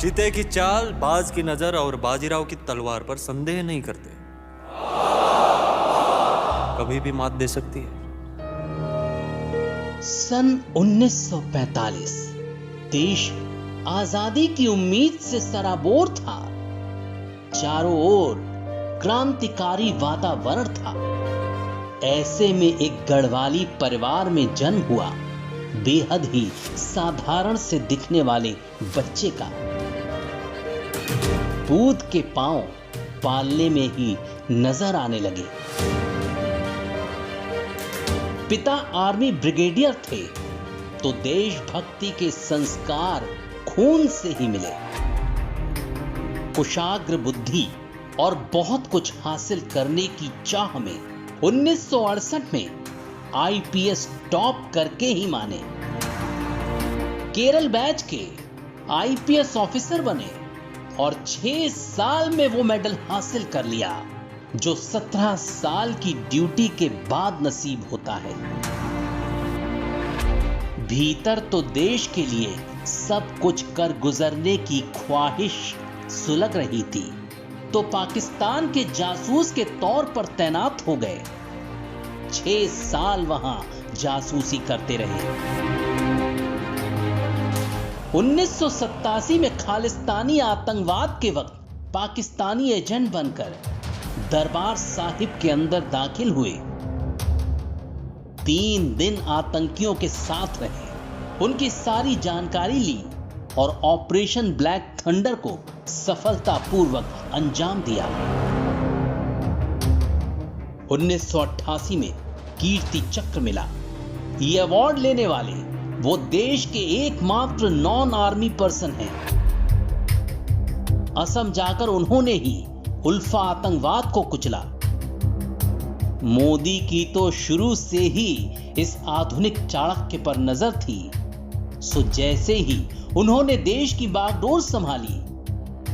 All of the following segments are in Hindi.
चीते की चाल, बाज की नजर और बाजीराव की तलवार पर संदेह नहीं करते। कभी भी मात दे सकती है। सन 1945 देश आजादी की उम्मीद से सराबोर था। चारों ओर क्रांतिकारी वातावरण था। ऐसे में एक गढ़वाली परिवार में जन्म हुआ, बेहद ही साधारण से दिखने वाले बच्चे का। दूध के पांव पालने में ही नजर आने लगे। पिता आर्मी ब्रिगेडियर थे तो देशभक्ति के संस्कार खून से ही मिले। कुशाग्र बुद्धि और बहुत कुछ हासिल करने की चाह में 1968 में आईपीएस टॉप करके ही माने। केरल बैच के आईपीएस ऑफिसर बने और 6 साल में वो मेडल हासिल कर लिया जो 17 साल की ड्यूटी के बाद नसीब होता है। भीतर तो देश के लिए सब कुछ कर गुजरने की ख्वाहिश सुलग रही थी तो पाकिस्तान के जासूस के तौर पर तैनात हो गए। 6 साल वहां जासूसी करते रहे। 1987 में खालिस्तानी आतंकवाद के वक्त पाकिस्तानी एजेंट बनकर दरबार साहिब के अंदर दाखिल हुए। 3 दिन आतंकियों के साथ रहे, उनकी सारी जानकारी ली और ऑपरेशन ब्लैक थंडर को सफलतापूर्वक अंजाम दिया। 1988 में कीर्ति चक्र मिला। ये अवार्ड लेने वाले वो देश के एकमात्र नॉन आर्मी पर्सन हैं। असम जाकर उन्होंने ही उल्फा आतंकवाद को कुचला। मोदी की तो शुरू से ही इस आधुनिक चाणक्य पर नजर थी। सो जैसे ही उन्होंने देश की बागडोर संभाली,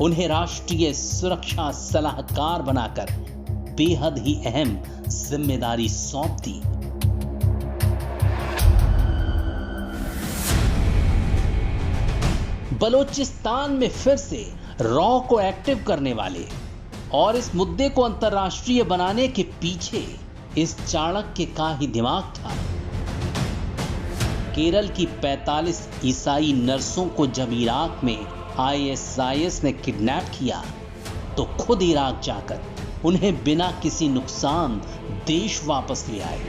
उन्हें राष्ट्रीय सुरक्षा सलाहकार बनाकर बेहद ही अहम जिम्मेदारी सौंप दी। बलोचिस्तान में फिर से रॉ को एक्टिव करने वाले और इस मुद्दे को अंतर्राष्ट्रीय बनाने के पीछे इस चाणक्य का ही दिमाग था। केरल की 45 ईसाई नर्सों को जब इराक में आईएसआईएस ने किडनैप किया तो खुद इराक जाकर उन्हें बिना किसी नुकसान देश वापस ले आए।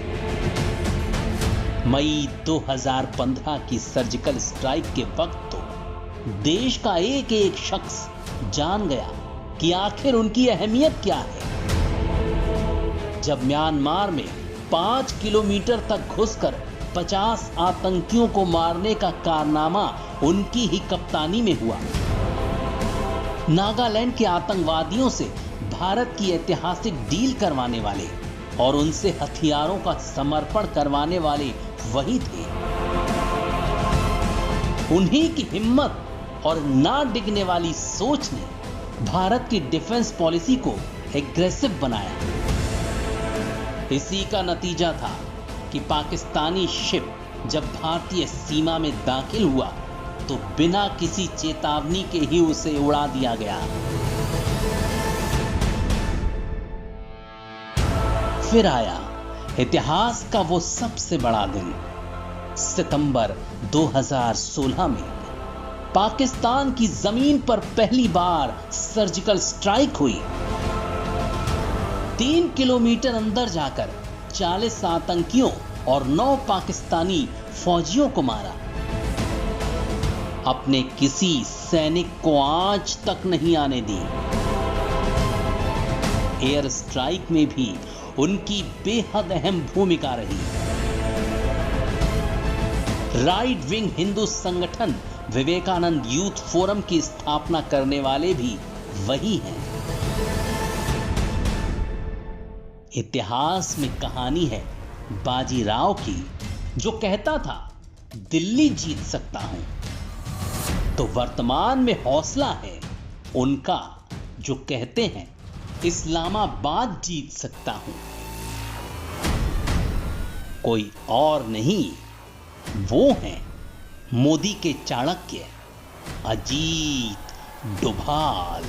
मई 2015 की सर्जिकल स्ट्राइक के वक्त तो देश का एक एक शख्स जान गया कि आखिर उनकी अहमियत क्या है। जब म्यांमार में 5 किलोमीटर तक घुसकर 50 आतंकियों को मारने का कारनामा उनकी ही कप्तानी में हुआ। नागालैंड के आतंकवादियों से भारत की ऐतिहासिक डील करवाने वाले और उनसे हथियारों का समर्पण करवाने वाले वही थे। उन्हीं की हिम्मत और ना डिगने वाली सोच ने भारत की डिफेंस पॉलिसी को एग्रेसिव बनाया। इसी का नतीजा था कि पाकिस्तानी शिप जब भारतीय सीमा में दाखिल हुआ तो बिना किसी चेतावनी के ही उसे उड़ा दिया गया। फिर आया इतिहास का वो सबसे बड़ा दिन। सितंबर 2016 में पाकिस्तान की जमीन पर पहली बार सर्जिकल स्ट्राइक हुई। 3 किलोमीटर अंदर जाकर 40 आतंकियों और 9 पाकिस्तानी फौजियों को मारा। अपने किसी सैनिक को आज तक नहीं आने दी। एयर स्ट्राइक में भी उनकी बेहद अहम भूमिका रही। राइट विंग हिंदू संगठन विवेकानंद यूथ फोरम की स्थापना करने वाले भी वही हैं। इतिहास में कहानी है बाजीराव की, जो कहता था दिल्ली जीत सकता हूं, तो वर्तमान में हौसला है उनका जो कहते हैं इस्लामाबाद जीत सकता हूं। कोई और नहीं, वो हैं मोदी के चाणक्य अजीत डोभाल।